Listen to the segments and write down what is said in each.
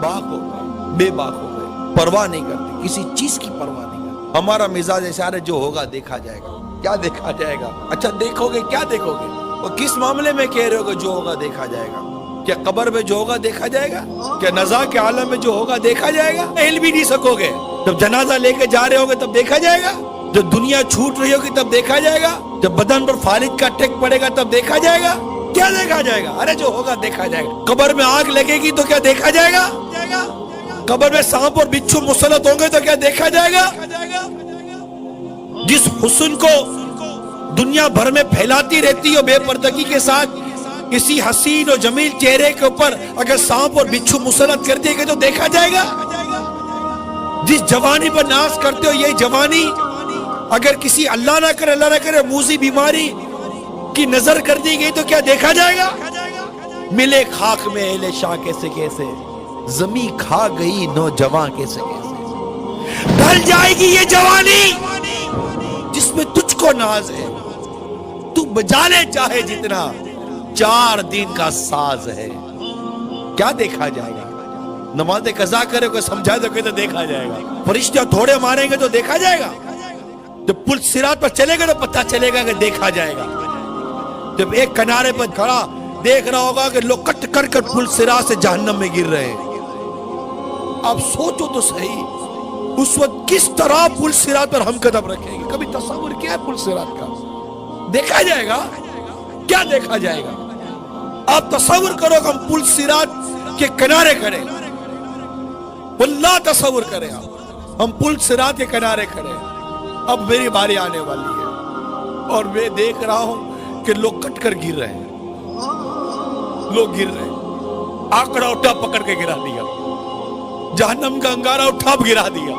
बाक हो गए, बेबाक हो गए, परवाह नहीं करते, किसी चीज की परवाह नहीं करते। हमारा मिजाज ऐसा है, जो होगा देखा जाएगा। क्या देखा जाएगा? अच्छा देखोगे, क्या देखोगे? और किस मामले में कह रहे हो कि जो होगा देखा जाएगा? क्या कब्र में जो होगा देखा जाएगा? क्या नज़ा के आलम में जो होगा देखा जाएगा? हिल भी नहीं सकोगे। जब जनाजा लेके जा रहे होगे तब देखा जाएगा? जब दुनिया छूट रही होगी तब देखा जाएगा? जब बदन पर फालिज का टेक पड़ेगा तब देखा जाएगा? क्या देखा जाएगा? अरे जो होगा देखा जाएगा। कब्र में आग लगेगी तो क्या देखा जाएगा? कब्र में सांप और बिच्छू मुसल्लत होंगे तो क्या देखा जाएगा? जिस हुस्न को दुनिया भर में फैलाती रहती है बेपर्दगी के साथ, किसी हसीन और जमील चेहरे के ऊपर अगर सांप और बिच्छू मुसल्लत कर देंगे तो देखा जाएगा? जिस जवानी पर नाज करते हो, यही जवानी अगर किसी अल्लाह ना करे मूजी बीमारी की नजर कर दी गई तो क्या देखा जाएगा? मिले खाक में एले शाह कैसे कैसे, जमी खा गई नौजवान कैसे कैसे। ढल जाएगी ये जवानी जिसमें तुझको नाज है, तू बजा ले चाहे जितना, 4 दिन का साज है। क्या देखा जाएगा? नमाज कज़ा करे कोई समझा दो तो देखा जाएगा। फरिश्ते थोड़े मारेंगे तो देखा जाएगा? जब पुल सिरात पर चलेगा तो पता चलेगा कि देखा जाएगा। जब एक किनारे पर खड़ा देख रहा होगा कि लोग कट कर कर पुल सिरात से जहन्नम में गिर रहे हैं, आप सोचो तो सही उस वक्त किस तरह पुल सिरात पर हम कदम रखेंगे? कभी तस्वीर किया है पुल सिरात का? देखा जाएगा? क्या देखा जाएगा? आप तस्वीर करो कि हम पुल सिरात के किनारे खड़े, वल्लाह तस्वीर करें आप, हम पुल सिरात के किनारे खड़े, अब मेरी बारी आने वाली है और मैं देख रहा हूं कि लोग कट कर गिर रहे हैं, लोग गिर रहे हैं। आंकड़ा उठा पकड़ के गिरा दिया, जहन्नम का अंगारा उठा गिरा दिया,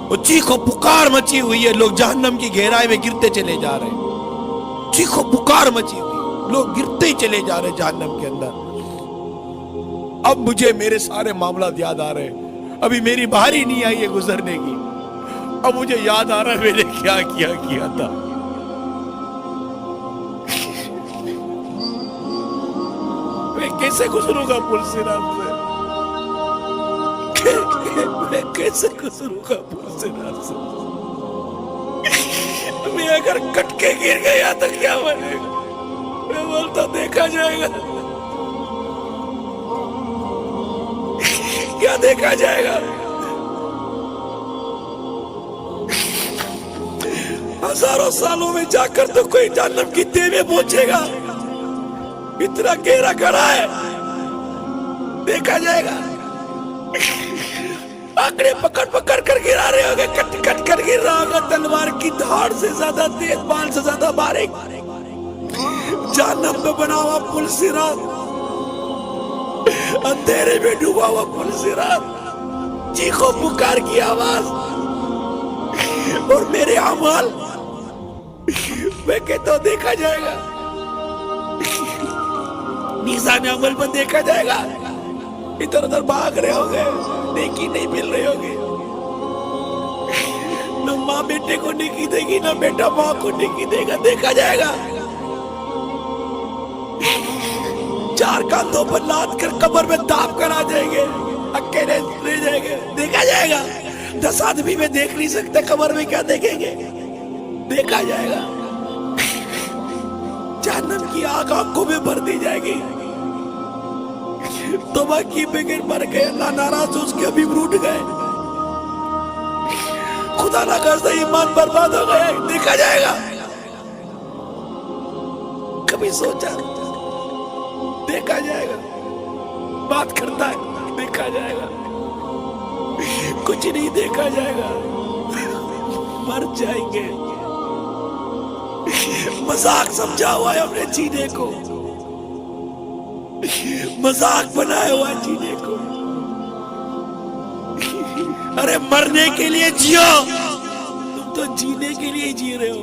वो चीखो पुकार मची हुई है, लोग जहन्नम की गहराई में गिरते चले जा रहे हैं। चीखो पुकार मची हुई, लोग गिरते ही चले जा रहे हैं जहन्नम के अंदर। अब मुझे मेरे सारे मामला याद आ रहे हैं, अभी मेरी बारी नहीं आई है गुजरने की। अब मुझे याद आ रहा है मैंने क्या किया था। मैं कैसे गुजरूंगा पुल सिरात से? मैं कैसे गुजरूंगा पुल सिरात से? मैं अगर कट के गिर गया तो क्या बनेगा? मैं बोलता देखा जाएगा। क्या देखा जाएगा? हजारों सालों में जाकर तो कोई जहन्नम की तह में पहुंचेगा, इतना गहरा गड़ा है, देखा जाएगा। आंकड़े पकड़ पकड़ कर गिरा रहे होंगे, कट कट कर गिर रहा होगा, तलवार की धार से ज्यादा तेज, बाल से ज्यादा बारीक। जहन्नम में बना हुआ पुल सिरात, अंधेरे में डूबा हुआ पुल सिरात, चीखो पुकार की आवाज और मेरे अमल, मैं कहता हूं देखा जाएगा। मीज़ान अमल पर देखा जाएगा। इधर उधर भाग रहे होंगे, नेकी नहीं मिल रही होगी, न माँ बेटे को नेकी देगी, न बेटा माँ को नेकी देगा, देखा जाएगा। 4 कांधों पर लाद कर कब्र में दाब कर आ जाएंगे, अकेले रह जाएंगे, देखा जाएगा। 10 आदमी में देख नहीं सकते, कब्र में क्या देखेंगे? देखा जाएगा। जहन्नम की आग आंखों में भर दी जाएगी। तौबा की बगैर मर गए, अल्लाह नाराज हो, उसके अभी रूठ गए, खुदा ना करता ईमान बर्बाद हो गया, देखा जाएगा। कभी सोचा? देखा जाएगा। बात करता है, देखा जाएगा। कुछ नहीं देखा जाएगा, मर जाएंगे। मजाक समझा हुआ है अपने जीने को, मजाक बनाया हुआ है जीने को। अरे मरने के लिए जियो, तुम तो जीने के लिए जी रहे हो।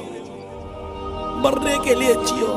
मरने के लिए जियो।